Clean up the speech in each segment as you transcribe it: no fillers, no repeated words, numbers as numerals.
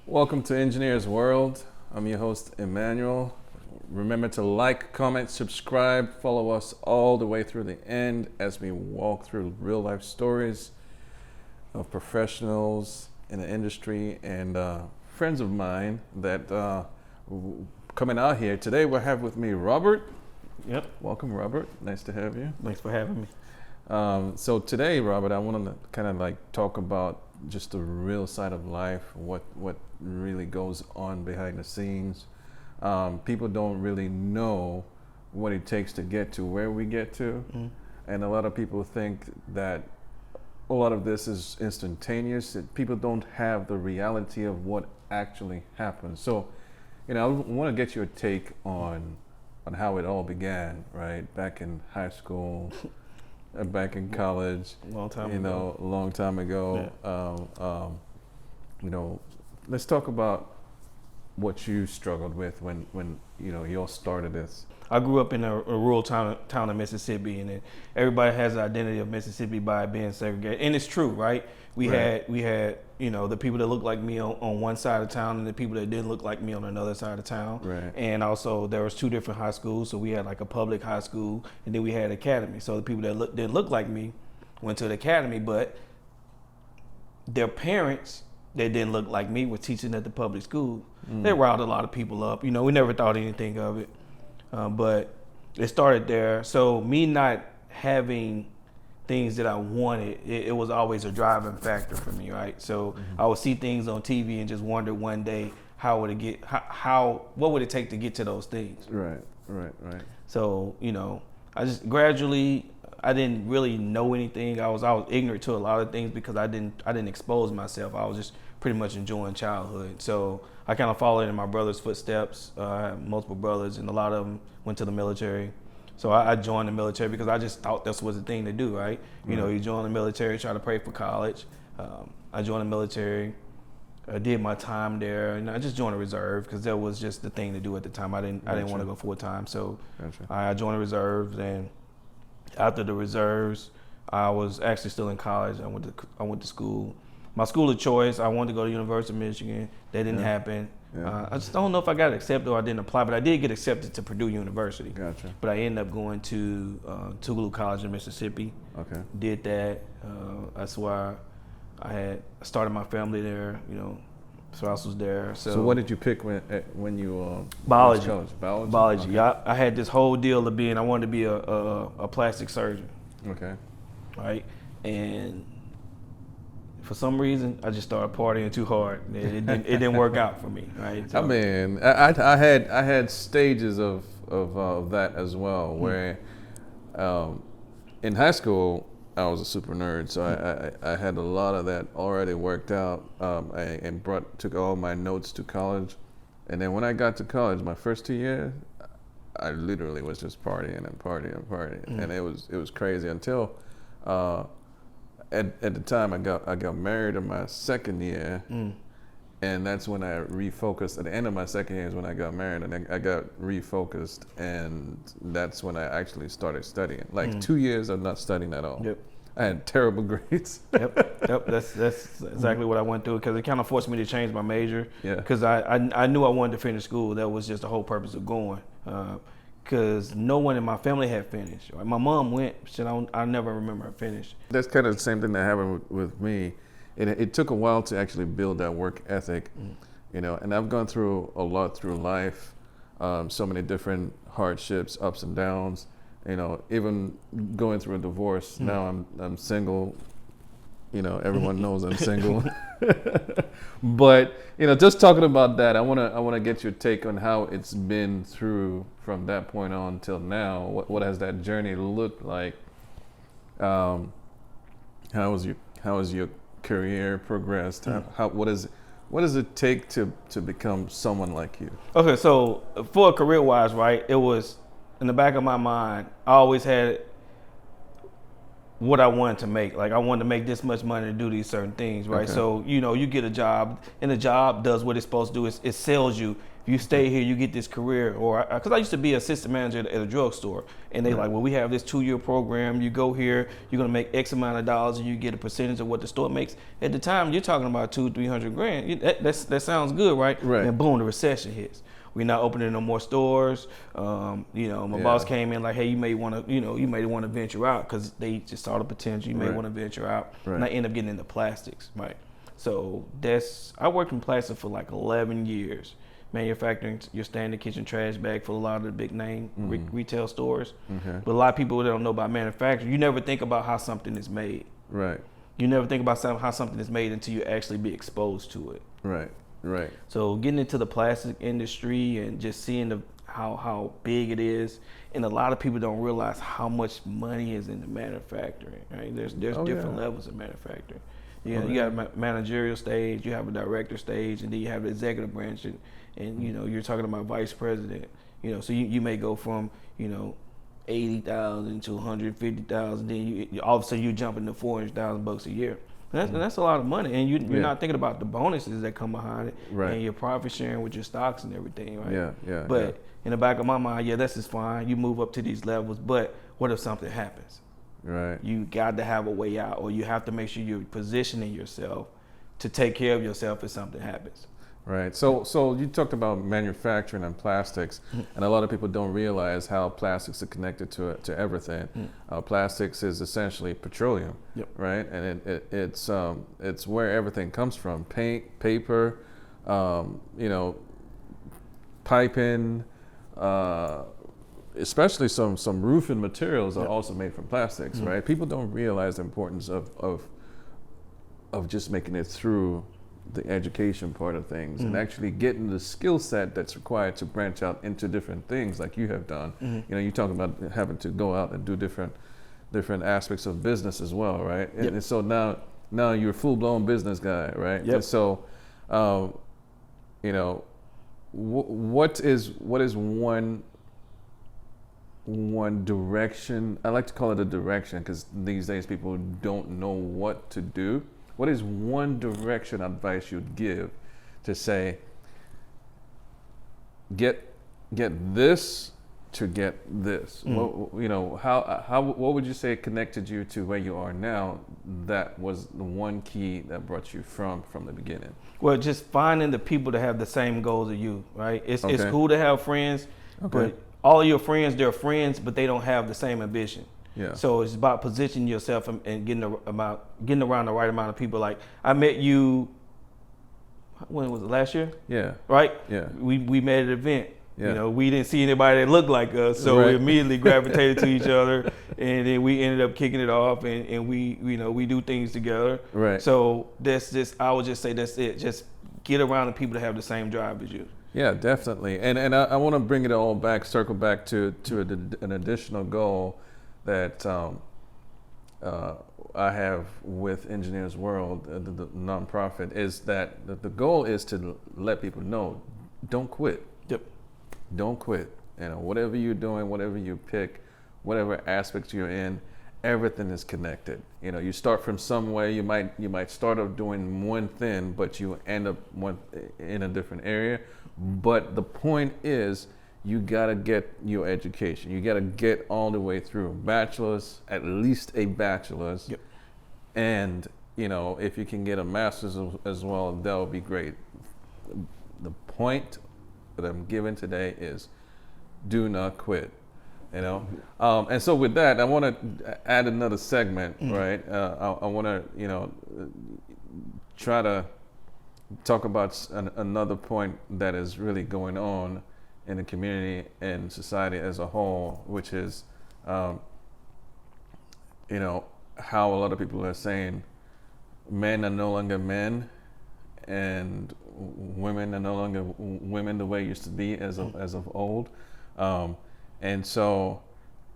Welcome to Engrs World. I'm your host, Emmanuel. Remember to like, comment, subscribe, follow us all the way through the end as we walk through real life stories of professionals in the industry and friends of mine that coming out here. Today we have with me Robert. Yep. Welcome, Robert. Nice to have you. Thanks for having me. So today, Robert, I want to kind of like talk about just the real side of life, what really goes on behind the scenes. People don't really know what it takes to get to where we get to, and a lot of people think that a lot of this is instantaneous. That people don't have the reality of what actually happens. So, I want to get your take on how it all began, right? Back in high school. Back in college, Long time ago. Let's talk about what you struggled with when you all started this. I grew up in a rural town of Mississippi, and everybody has the identity of Mississippi by being segregated, and it's true, right? We had the people that looked like me on one side of town, and the people that didn't look like me on another side of town. Right. And also there was two different high schools, so we had like a public high school, and then we had academy. So the people that didn't look like me went to the academy, but their parents that didn't look like me were teaching at the public school. They riled a lot of people up. We never thought anything of it. But it started there. So me not having things that I wanted, it was always a driving factor for me, right? So I would see things on TV and just wonder one day what would it take to get to those things? Right. So I just gradually, I didn't really know anything. I was ignorant to a lot of things because I didn't expose myself. I was just pretty much enjoying childhood. So I kind of followed in my brother's footsteps. I have multiple brothers, and a lot of them went to the military. So I joined the military because I just thought this was the thing to do, right? You join the military, try to pray for college. I joined the military. I did my time there, and I just joined the reserve because that was just the thing to do at the time. I didn't want to go full time, so I joined the reserves. And after the reserves, I was actually still in college. I went to school. My school of choice, I wanted to go to University of Michigan. That didn't happen. I just don't know if I got accepted or I didn't apply, but I did get accepted to Purdue University. Gotcha. But I ended up going to Tougaloo College in Mississippi. Okay. Did that. That's why I started my family there. Spouse was there. So what did you pick when you biology? College? Biology. Okay. Yeah, I had this whole deal of I wanted to be a plastic surgeon. Okay. Right, and for some reason, I just started partying too hard. It didn't work out for me, right? So, I mean, I had stages of that as well, where in high school I was a super nerd, so I had a lot of that already worked out, and took all my notes to college, and then when I got to college, my first 2 years, I literally was just partying, and it was crazy until. At the time, I got married in my second year, and that's when I refocused. At the end of my second year is when I got married, and I got refocused, and that's when I actually started studying. Like 2 years of not studying at all. Yep. I had terrible grades. Yep. That's exactly what I went through because it kind of forced me to change my major. Yeah. Because I knew I wanted to finish school. That was just the whole purpose of going. Because no one in my family had finished. My mom went, I never remember her finish. That's kind of the same thing that happened with me. It took a while to actually build that work ethic, and I've gone through a lot through life, so many different hardships, ups and downs, even going through a divorce. Now I'm single, everyone knows I'm single. But just talking about that, I want to get your take on how it's been through from that point on till now. What has that journey looked like? How has your career progressed? What does it take to become someone like you? Okay, so for career wise, right, it was in the back of my mind. I always had what I wanted to make. Like I wanted to make this much money to do these certain things, right? Okay. So, you know, you get a job and the job does what it's supposed to do. It sells you. If you stay here, you get this career. Or, because I used to be assistant manager at a drugstore, and they like, well, we have this 2-year program. You go here, you're gonna make X amount of dollars, and you get a percentage of what the store makes. At the time, you're talking about $200-300 grand. That sounds good, right? Right. And boom, the recession hits. We're not opening no more stores. You know, my boss came in like, hey, you may want to venture out, because they just saw the potential. You may want to venture out. Right. And I end up getting into plastics, right? So I worked in plastics for like 11 years, manufacturing your standard kitchen trash bag for a lot of the big name retail stores. Okay. But a lot of people that don't know about manufacturing, you never think about how something is made. Right. You never think about how something is made until you actually be exposed to it. Right. Right. So getting into the plastic industry and just seeing how big it is, and a lot of people don't realize how much money is in the manufacturing. Right? There's different levels of manufacturing. You got a managerial stage, you have a director stage, and then you have the executive branch, and you know, you're talking about vice president. You know, so you may go from, you know, 80,000 to 150,000, then you all of a sudden you jump into $400,000 a year. And that's a lot of money, and you're not thinking about the bonuses that come behind it, and your profit sharing with your stocks and everything, right? But in the back of my mind, this is fine. You move up to these levels, but what if something happens? Right. You got to have a way out, or you have to make sure you're positioning yourself to take care of yourself if something happens. Right. So you talked about manufacturing and plastics, and a lot of people don't realize how plastics are connected to everything. Plastics is essentially petroleum, right? And it's where everything comes from: paint, paper, you know, piping, especially some roofing materials are also made from plastics, right? People don't realize the importance of just making it through the education part of things and actually getting the skill set that's required to branch out into different things like you have done. You know, you talk about having to go out and do different aspects of business as well, right? And so now you're a full-blown business guy, right? And so, you know, what is one direction? I like to call it a direction, because these days people don't know what to do. What is one direction advice you'd give to say, get this to get this? What, you know, what would you say connected you to where you are now? That was the one key that brought you from the beginning. Well, just finding the people that have the same goals as you, right? It's cool to have friends, but all your friends, they're friends, but they don't have the same ambition. Yeah. So it's about positioning yourself and getting around the right amount of people. Like I met you, when was it, last year? Yeah. Right? Yeah. We met at an event. Yeah. You know, we didn't see anybody that looked like us, so we immediately gravitated to each other, and then we ended up kicking it off, and we, you know, we do things together. Right. So I would just say that's it. Just get around the people that have the same drive as you. Yeah, definitely. And I want to bring it all back, circle back to an additional goal that I have with Engrs World, the nonprofit, is that the goal is to let people know, don't quit. Yep. Don't quit. You know, whatever you're doing, whatever you pick, whatever aspects you're in, everything is connected. You know, you start from somewhere. You might start off doing one thing, but you end up in a different area. But the point is, you gotta get your education. You gotta get all the way through bachelor's, at least a bachelor's, and you know, if you can get a master's as well, that would be great. The point that I'm giving today is, do not quit. You know, and so with that, I want to add another segment, right? I want to, you know, try to talk about another point that is really going on in the community and society as a whole, which is, you know, how a lot of people are saying men are no longer men and women are no longer women the way it used to be as of old. And so,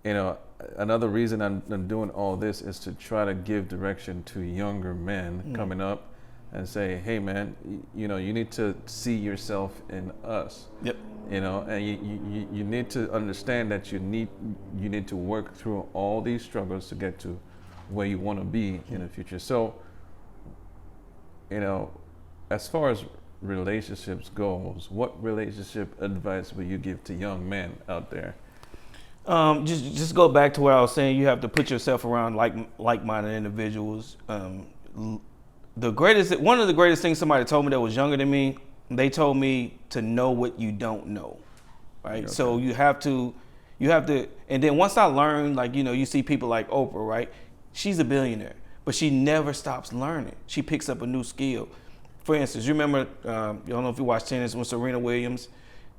you know, another reason I'm doing all this is to try to give direction to younger men coming up and say, hey man, you know, you need to see yourself in us. Yep. You know, and you need to understand that you need to work through all these struggles to get to where you want to be in the future. So, as far as relationships goes, what relationship advice would you give to young men out there? Just go back to what I was saying. You have to put yourself around like-minded individuals. One of the greatest things somebody told me that was younger than me, they told me to know what you don't know, right? Okay. So you have to, and then once I learned, you see people like Oprah, right? She's a billionaire, but she never stops learning. She picks up a new skill. For instance, you remember, I don't know if you watched tennis when Serena Williams,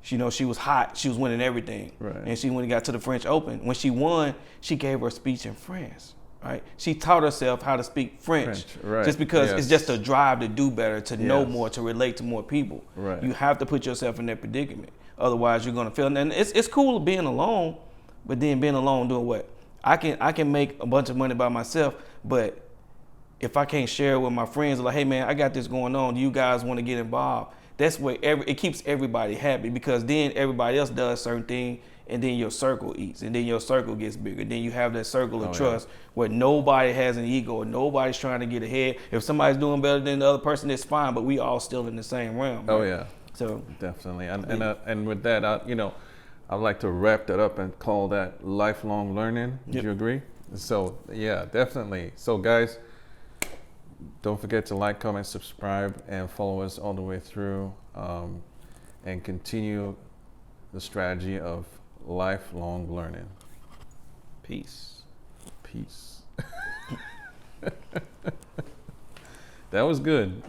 she was hot. She was winning everything. Right. And when she got to the French Open, when she won, she gave her a speech in French, right? She taught herself how to speak French. Right. Just because it's just a drive to do better, to know more, to relate to more people. Right. You have to put yourself in that predicament. Otherwise, you're going to fail. And it's cool being alone, but then being alone doing what? I can make a bunch of money by myself, but if I can't share it with my friends, like, hey man, I got this going on. Do you guys want to get involved? That's where it keeps everybody happy, because then everybody else does certain thing, and then your circle eats, and then your circle gets bigger. Then you have that circle of trust where nobody has an ego or nobody's trying to get ahead. If somebody's doing better than the other person, it's fine, but we all still in the same realm. Right? Oh yeah. So definitely, and with that, I'd like to wrap that up and call that lifelong learning. Would you agree? So yeah, definitely. So guys, don't forget to like, comment, subscribe, and follow us all the way through, and continue the strategy of lifelong learning. Peace. That was good.